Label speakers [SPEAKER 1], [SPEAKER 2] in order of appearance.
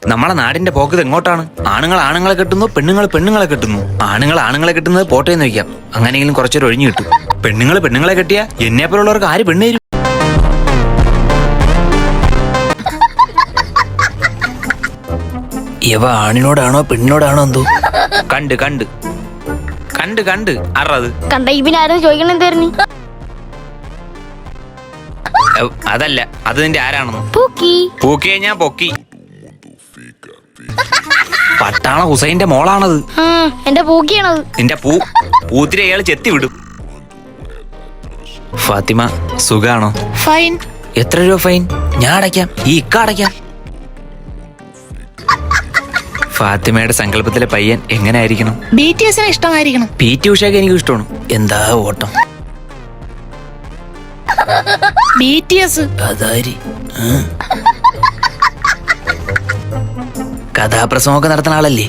[SPEAKER 1] നമ്മളെ നാടിന്റെ പോക്കത് എങ്ങോട്ടാണ്? ആണുങ്ങൾ ആണുങ്ങളെ കെട്ടുന്നു, പെണ്ണുങ്ങൾ പെണ്ണുങ്ങളെ കെട്ടുന്നു. ആണുങ്ങൾ ആണുങ്ങളെ കെട്ടുന്നത് പോട്ടെ എന്ന് വയ്ക്കാം, അങ്ങനെയെങ്കിലും കുറച്ചൊരു ഒഴിഞ്ഞു കിട്ടും. പെണ്ണുങ്ങൾ പെണ്ണുങ്ങളെ കെട്ടിയാ എന്നെ പോലുള്ളവർക്ക് ആര് പെണ്ണ് തരും? ഇവ ആണിനോടാണോ പെണ്ണിനോടാണോ എന്തോ? കണ്ട് കണ്ട് കണ്ട് കണ്ട് അറത്
[SPEAKER 2] കണ്ട ഇവനാരും ചോദിക്കണം എന്തായിരുന്നു?
[SPEAKER 1] അതല്ല, അത് നിന്റെ ആരാണെന്നോ?
[SPEAKER 2] പൂക്കി
[SPEAKER 1] പൂക്കിയെ ഞാൻ പൊക്കി. പട്ടാള ഹുസൈന്റെ മോളാണത്.
[SPEAKER 2] എന്റെ പൂക്കിയാണത്.
[SPEAKER 1] നിന്റെ പൂത്തിരി അയാൾ ചെത്തി വിടും. ഫാത്തിമ സുഖാണോ?
[SPEAKER 3] ഫൈൻ.
[SPEAKER 1] എത്ര രൂപ ഫൈൻ? ഞാൻ അടയ്ക്കാം, ഈ ഇക്ക അടയ്ക്കാം. ഫാത്തിമയുടെ സങ്കല്പത്തിലെ പയ്യൻ എങ്ങനെ ആയിരിക്കണം?
[SPEAKER 3] BTS ഇഷ്ടമായിരിക്കണം.
[SPEAKER 1] PT ഉഷയൊക്കെ എനിക്ക് ഇഷ്ടമാണ്. എന്താ ഓട്ടം!
[SPEAKER 3] BTS
[SPEAKER 1] അതാരി കഥാപ്രസംഗമൊക്കെ നടത്തുന്ന ആളല്ലേ?